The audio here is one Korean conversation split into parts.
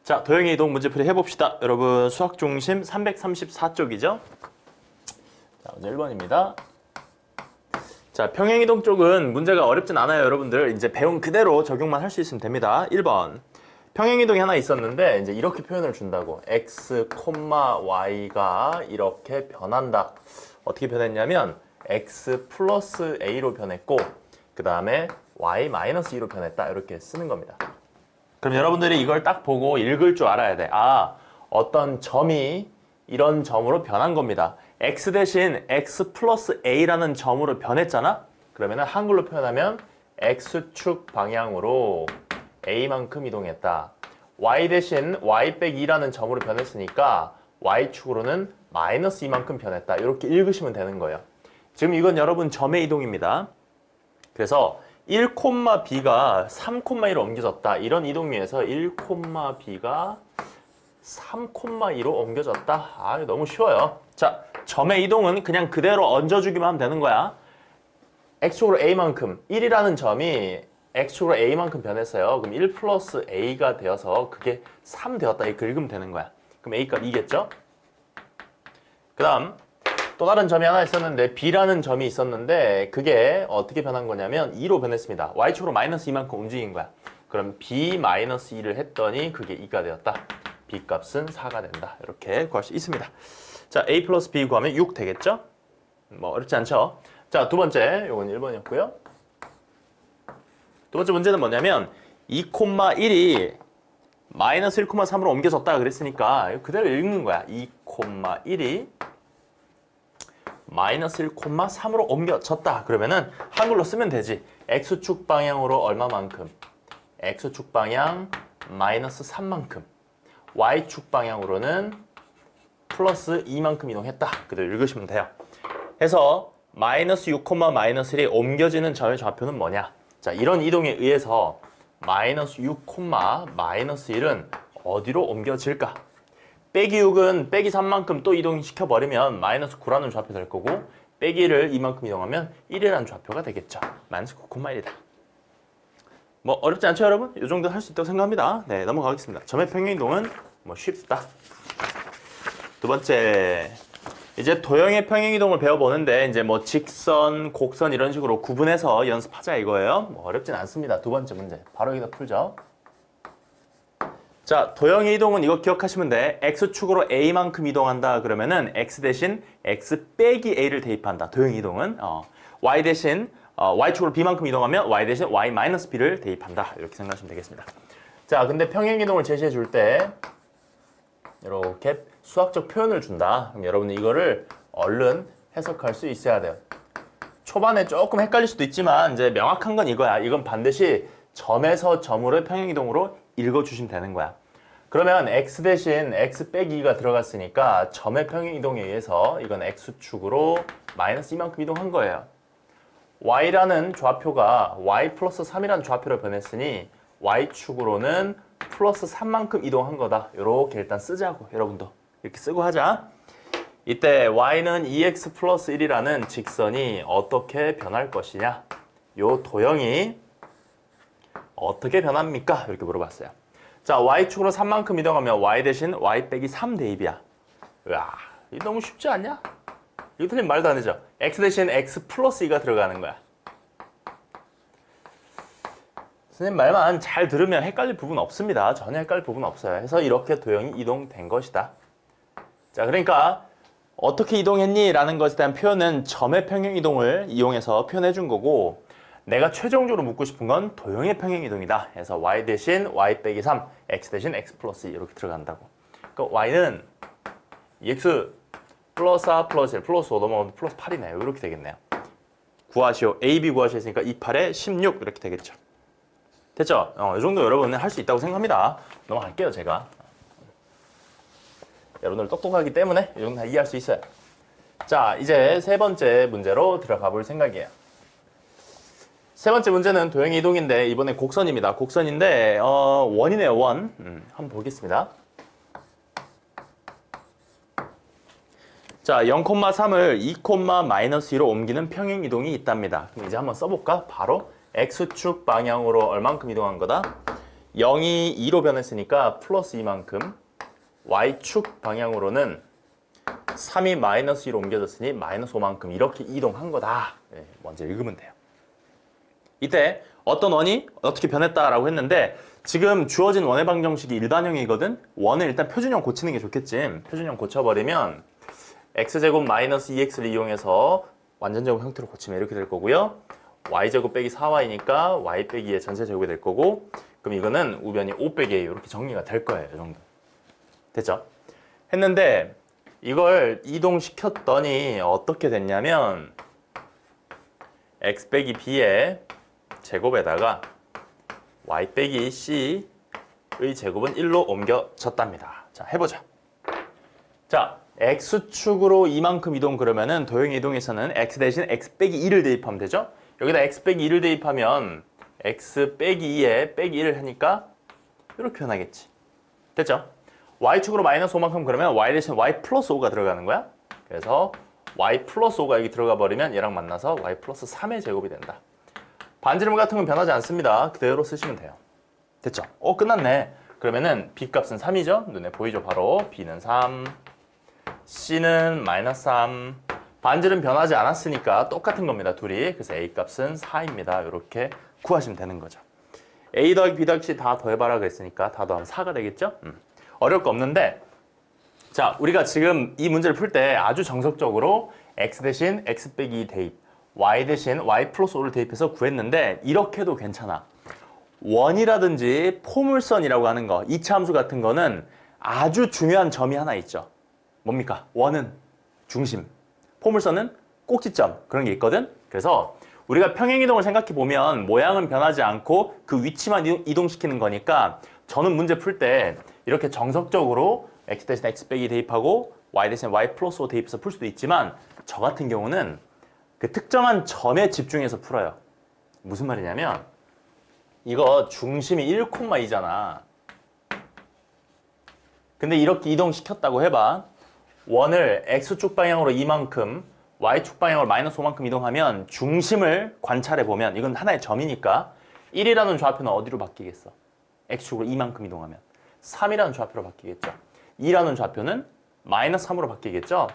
자, 도형의 이동 문제풀이 해봅시다. 여러분 수학 중심 334쪽이죠? 자, 문제 1번입니다. 자, 평행이동 쪽은 문제가 어렵진 않아요, 여러분들. 이제 배운 그대로 적용만 할 수 있으면 됩니다. 1번. 평행이동이 하나 있었는데 이제 이렇게 표현을 준다고. x, y가 이렇게 변한다. 어떻게 변했냐면 x 플러스 a로 변했고 그 다음에 y 마이너스 2로 변했다. 이렇게 쓰는 겁니다. 그럼 여러분들이 이걸 딱 보고 읽을 줄 알아야 돼. 아, 어떤 점이 이런 점으로 변한 겁니다. x 대신 x 플러스 a라는 점으로 변했잖아? 그러면 한글로 표현하면 x축 방향으로 a만큼 이동했다. y 대신 y 빼기 2라는 점으로 변했으니까 y축으로는 마이너스 2만큼 변했다. 이렇게 읽으시면 되는 거예요. 지금 이건 여러분 점의 이동입니다. 그래서 1,b가 3,2로 옮겨졌다. 이런 이동위에서 1,b가 3,2로 옮겨졌다. 아, 너무 쉬워요. 자, 점의 이동은 그냥 그대로 얹어주기만 하면 되는 거야. x축으로 a만큼 1이라는 점이 x축으로 a만큼 변했어요. 그럼 1 플러스 a가 되어서 그게 3 되었다. 이렇게 읽으면 되는 거야. 그럼 a값 2겠죠? 그 다음 또 다른 점이 하나 있었는데 b라는 점이 있었는데 그게 어떻게 변한 거냐면 2로 변했습니다. y축으로 마이너스 2만큼 움직인 거야. 그럼 b 마이너스 2를 했더니 그게 2가 되었다. b 값은 4가 된다. 이렇게 구할 수 있습니다. 자, a 플러스 b 구하면 6 되겠죠? 뭐 어렵지 않죠? 자, 두 번째, 요건 1번이었고요. 두 번째 문제는 뭐냐면 2,1이 마이너스 1,3으로 옮겨졌다 그랬으니까 그대로 읽는 거야. 2,1이 마이너스 1,3으로 옮겨졌다. 그러면은 한글로 쓰면 되지. x축 방향으로 얼마만큼? x축 방향 마이너스 3만큼. y축 방향으로는 플러스 2만큼 이동했다. 그대로 읽으시면 돼요. 해서 마이너스 6, 마이너스 1이 옮겨지는 점의 좌표는 뭐냐? 자, 이런 이동에 의해서 마이너스 6, 마이너스 1은 어디로 옮겨질까? 빼기 6은 빼기 3만큼 또 이동시켜버리면 마이너스 9라는 좌표 될 거고 빼기 1을 2만큼 이동하면 1이라는 좌표가 되겠죠. 마이너스 9,1이다. 뭐 어렵지 않죠, 여러분? 이 정도 할 수 있다고 생각합니다. 네, 넘어가겠습니다. 점의 평행이동은 뭐 쉽다. 두 번째, 이제 도형의 평행이동을 배워보는데 이제 뭐 직선, 곡선 이런 식으로 구분해서 연습하자 이거예요. 뭐 어렵진 않습니다. 두 번째 문제 바로 여기다 풀죠. 자, 도형의 이동은 이거 기억하시면 돼. x축으로 a만큼 이동한다 그러면은 x 대신 x 빼기 a를 대입한다. 도형의 이동은 y 대신 y축으로 b만큼 이동하면 y 대신 y 마이너스 b를 대입한다. 이렇게 생각하시면 되겠습니다. 자, 근데 평행이동을 제시해 줄 때 이렇게 수학적 표현을 준다. 그럼 여러분은 이거를 얼른 해석할 수 있어야 돼요. 초반에 조금 헷갈릴 수도 있지만 이제 명확한 건 이거야. 이건 반드시 점에서 점으로의 평행이동으로 읽어주시면 되는 거야. 그러면 x 대신 x 빼기 2가 들어갔으니까 점의 평행이동에 의해서 이건 x축으로 마이너스 2만큼 이동한 거예요. y라는 좌표가 y 플러스 3이라는 좌표로 변했으니 y축으로는 플러스 3만큼 이동한 거다. 이렇게 일단 쓰자고, 여러분도. 이렇게 쓰고 하자. 이때 y는 2x 플러스 1이라는 직선이 어떻게 변할 것이냐. 요 도형이 어떻게 변합니까? 이렇게 물어봤어요. 자, y축으로 3만큼 이동하면 y 대신 y 빼기 3 대입이야. 으아, 이거 너무 쉽지 않냐? 이거 틀리면 말도 안 되죠. x 대신 x 플러스 2가 들어가는 거야. 선생님 말만 잘 들으면 헷갈릴 부분 없습니다. 전혀 헷갈릴 부분 없어요. 해서 이렇게 도형이 이동된 것이다. 자, 그러니까 어떻게 이동했니? 라는 것에 대한 표현은 점의 평행이동을 이용해서 표현해 준 거고 내가 최종적으로 묻고 싶은 건 도형의 평행이동이다. 해서 y 대신 y 빼기 3, x 대신 x 플러스 2 이렇게 들어간다고. 그러니까 y는 2x 플러스 4 플러스 1 플러스 5 넘어가면 플러스 8이네요. 이렇게 되겠네요. 구하시오. a, b 구하시니까 28에 16 이렇게 되겠죠. 됐죠? 이 정도 여러분은 할 수 있다고 생각합니다. 넘어갈게요, 제가. 여러분들 똑똑하기 때문에 이 정도 다 이해할 수 있어요. 자, 이제 세 번째 문제로 들어가 볼 생각이에요. 세 번째 문제는 도형의 이동인데 이번에 곡선입니다. 곡선인데 원이네요, 원. 한번 보겠습니다. 자, 0,3을 2,-2로 옮기는 평행 이동이 있답니다. 그럼 이제 한번 써볼까? 바로 x축 방향으로 얼만큼 이동한 거다? 0이 2로 변했으니까 플러스 2만큼, y축 방향으로는 3이 마이너스 2로 옮겨졌으니 마이너스 5만큼 이렇게 이동한 거다. 네, 먼저 읽으면 돼요. 이때 어떤 원이 어떻게 변했다라고 했는데 지금 주어진 원의 방정식이 일반형이거든. 원은 일단 표준형 고치는 게 좋겠지. 표준형 고쳐버리면 x제곱 마이너스 2x를 이용해서 완전제곱 형태로 고치면 이렇게 될 거고요. y제곱 빼기 4y니까 y 빼기 2의 전체제곱이 될 거고, 그럼 이거는 우변이 5 빼기 a 이렇게 정리가 될 거예요. 이 정도. 됐죠? 했는데 이걸 이동시켰더니 어떻게 됐냐면 x 빼기 b의 제곱에다가 y 빼기 c의 제곱은 1로 옮겨졌답니다. 자, 해보자. 자, x축으로 이만큼 이동 그러면은 도형 이동에서는 x 대신 x 빼기 2를 대입하면 되죠? 여기다 x 빼기 2를 대입하면 x 빼기 2에 빼기 1을 하니까 이렇게 변하겠지. 됐죠? y축으로 마이너스 5만큼 그러면 y 대신 y 플러스 5가 들어가는 거야. 그래서 y 플러스 5가 여기 들어가 버리면 얘랑 만나서 y 플러스 3의 제곱이 된다. 반지름 같은 건 변하지 않습니다. 그대로 쓰시면 돼요. 됐죠? 끝났네. 그러면은 b 값은 3이죠? 눈에 보이죠? 바로 b는 3, c는 마이너스 3. 반지름 변하지 않았으니까 똑같은 겁니다. 둘이. 그래서 a 값은 4입니다. 이렇게 구하시면 되는 거죠. a 더하기 b 더하기 c 다 더해봐라 그랬으니까 다 더하면 4가 되겠죠? 어려울 거 없는데, 자, 우리가 지금 이 문제를 풀 때 아주 정석적으로 x 대신 x 빼기 2 대입, y 대신 y 플러스 5를 대입해서 구했는데 이렇게도 괜찮아. 원이라든지 포물선이라고 하는 거, 이차 함수 같은 거는 아주 중요한 점이 하나 있죠. 뭡니까? 원은 중심, 포물선은 꼭지점, 그런 게 있거든. 그래서 우리가 평행이동을 생각해 보면 모양은 변하지 않고 그 위치만 이동시키는 거니까 저는 문제 풀 때 이렇게 정석적으로 x 대신 x 빼기 대입하고 y 대신 y 플러스 5 대입해서 풀 수도 있지만 저 같은 경우는 그 특정한 점에 집중해서 풀어요. 무슨 말이냐면 이거 중심이 1,2잖아. 근데 이렇게 이동시켰다고 해봐. 원을 x축 방향으로 이만큼, y축 방향으로 마이너스 5만큼 이동하면 중심을 관찰해 보면 이건 하나의 점이니까 1이라는 좌표는 어디로 바뀌겠어? x축으로 이만큼 이동하면 3이라는 좌표로 바뀌겠죠. 2라는 좌표는 마이너스 3으로 바뀌겠죠.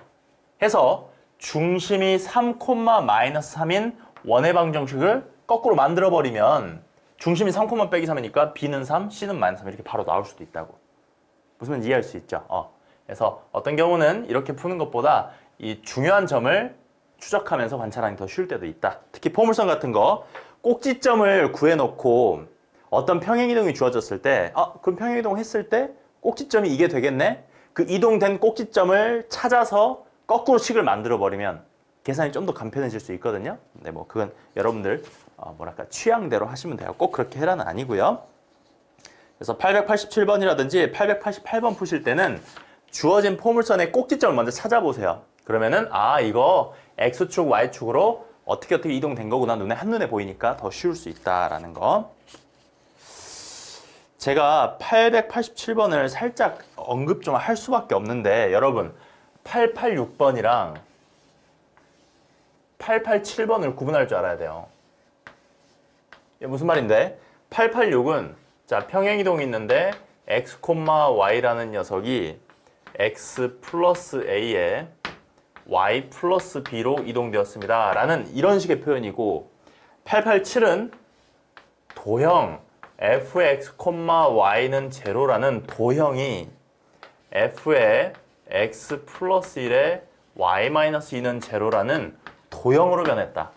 해서 중심이 3, 마이너스 3인 원의 방정식을 거꾸로 만들어버리면 중심이 3, 빼기 3이니까 b는 3, c는 마이너스 3 이렇게 바로 나올 수도 있다고. 무슨 말인지 이해할 수 있죠. 그래서 어떤 경우는 이렇게 푸는 것보다 이 중요한 점을 추적하면서 관찰하는 게 더 쉬울 때도 있다. 특히 포물선 같은 거 꼭지점을 구해놓고 어떤 평행이동이 주어졌을 때 그럼 평행이동 했을 때 꼭지점이 이게 되겠네? 그 이동된 꼭지점을 찾아서 거꾸로 식을 만들어버리면 계산이 좀 더 간편해질 수 있거든요. 근데 뭐 그건 여러분들 취향대로 하시면 돼요. 꼭 그렇게 해라는 아니고요. 그래서 887번이라든지 888번 푸실 때는 주어진 포물선의 꼭지점을 먼저 찾아보세요. 그러면은 이거 x축, y축으로 어떻게 이동된 거구나 한눈에 보이니까 더 쉬울 수 있다라는 거. 제가 887번을 살짝 언급 좀 할 수밖에 없는데 여러분 886번이랑 887번을 구분할 줄 알아야 돼요. 이게 무슨 말인데? 886은 자 평행이동이 있는데 x, y라는 녀석이 x 플러스 a에 y 플러스 b로 이동되었습니다. 라는 이런 식의 표현이고 887은 도형 fx, y는 제로라는 도형이 f의 x 플러스 1에 y 마이너스 2는 제로라는 도형으로 변했다.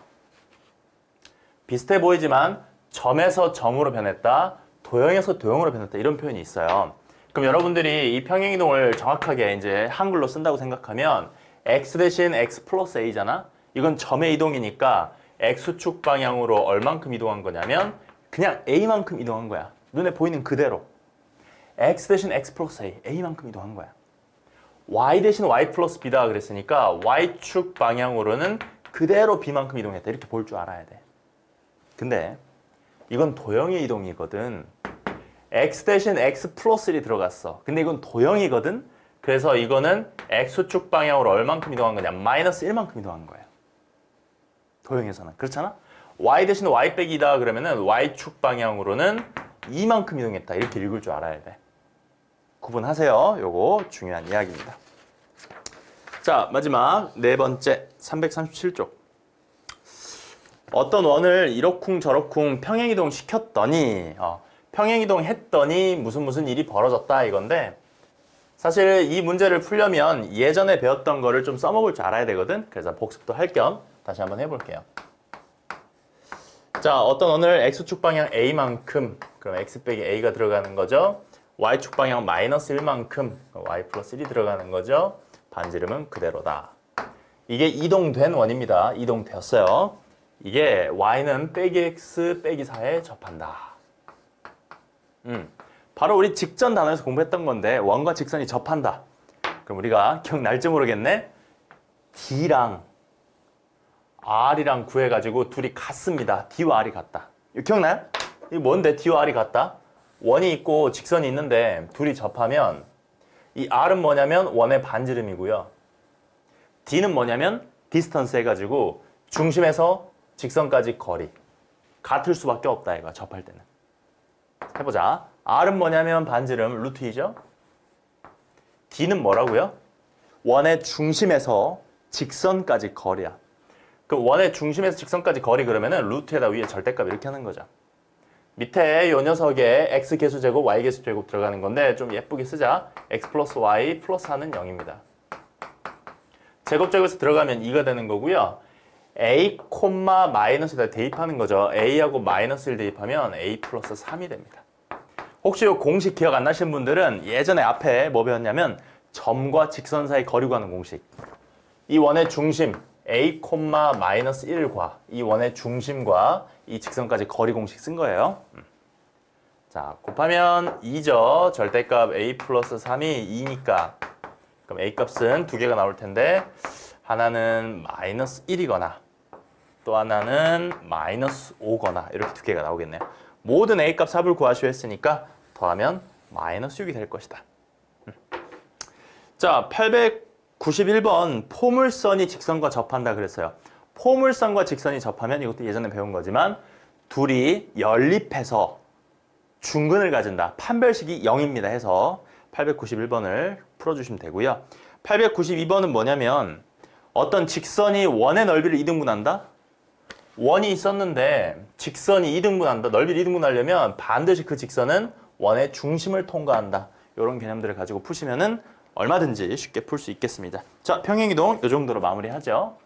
비슷해 보이지만 점에서 점으로 변했다, 도형에서 도형으로 변했다 이런 표현이 있어요. 그럼 여러분들이 이 평행이동을 정확하게 이제 한글로 쓴다고 생각하면 x 대신 x 플러스 a잖아? 이건 점의 이동이니까 x축 방향으로 얼만큼 이동한 거냐면 그냥 a만큼 이동한 거야. 눈에 보이는 그대로. x 대신 x 플러스 a, a만큼 이동한 거야. y 대신 y 플러스 b다 그랬으니까 y축 방향으로는 그대로 b만큼 이동했다. 이렇게 볼 줄 알아야 돼. 근데 이건 도형의 이동이거든. x 대신 x 플러스 1이 들어갔어. 근데 이건 도형이거든. 그래서 이거는 x축 방향으로 얼만큼 이동한 거냐? 마이너스 1만큼 이동한 거예요. 도형에서는. 그렇잖아? y 대신 y 빼기다 그러면은 y축 방향으로는 이만큼 이동했다. 이렇게 읽을 줄 알아야 돼. 구분하세요. 요거 중요한 이야기입니다. 자, 마지막 네 번째 337쪽. 어떤 원을 이러쿵저러쿵 평행이동 시켰더니 평행이동 했더니 무슨 일이 벌어졌다 이건데, 사실 이 문제를 풀려면 예전에 배웠던 거를 좀 써먹을 줄 알아야 되거든. 그래서 복습도 할 겸 다시 한번 해볼게요. 자, 어떤 원을 x축 방향 a만큼, 그럼 x 빼기 a가 들어가는 거죠. y축 방향 마이너스 1만큼, y 플러스 1이 들어가는 거죠. 반지름은 그대로다. 이게 이동된 원입니다. 이동되었어요. 이게 y는 빼기 x 빼기 4에 접한다. 바로 우리 직전 단어에서 공부했던 건데, 원과 직선이 접한다. 그럼 우리가 기억날지 모르겠네. D랑 R이랑 구해가지고 둘이 같습니다. D와 R이 같다. 이거 기억나요? 이게 뭔데 D와 R이 같다? 원이 있고 직선이 있는데 둘이 접하면 이 R은 뭐냐면 원의 반지름이고요. D는 뭐냐면 디스턴스 해가지고 중심에서 직선까지 거리. 같을 수밖에 없다 이거 접할 때는. 해보자. R은 뭐냐면 반지름 루트 2죠. D는 뭐라고요? 원의 중심에서 직선까지 거리야. 그 원의 중심에서 직선까지 거리 그러면은 루트에다 위에 절대값 이렇게 하는 거죠. 밑에 요 녀석에 x 계수제곱, y 계수제곱 들어가는 건데 좀 예쁘게 쓰자. x 플러스 y 플러스 하는 0입니다. 제곱제곱에서 들어가면 2가 되는 거고요. a, 마이너스에다 대입하는 거죠. a하고 마이너스 1 대입하면 a 플러스 3이 됩니다. 혹시 요 공식 기억 안 나시는 분들은 예전에 앞에 뭐 배웠냐면 점과 직선 사이 거리 구하는 공식. 이 원의 중심 a, 마이너스 1과 이 원의 중심과 이 직선까지 거리 공식 쓴 거예요. 자, 곱하면 2죠. 절대값 a 플러스 3이 2니까 그럼 a 값은 두 개가 나올 텐데 하나는 마이너스 1이거나 또 하나는 마이너스 5거나 이렇게 두 개가 나오겠네요. 모든 a 값 합을 구하시오 했으니까 더하면 마이너스 6이 될 것이다. 자, 891번 포물선이 직선과 접한다 그랬어요. 포물선과 직선이 접하면 이것도 예전에 배운 거지만 둘이 연립해서 중근을 가진다. 판별식이 0입니다 해서 891번을 풀어주시면 되고요. 892번은 뭐냐면 어떤 직선이 원의 넓이를 2등분한다? 원이 있었는데 직선이 2등분한다. 넓이를 2등분하려면 반드시 그 직선은 원의 중심을 통과한다. 이런 개념들을 가지고 푸시면은 얼마든지 쉽게 풀 수 있겠습니다. 자, 평행이동 이 정도로 마무리하죠.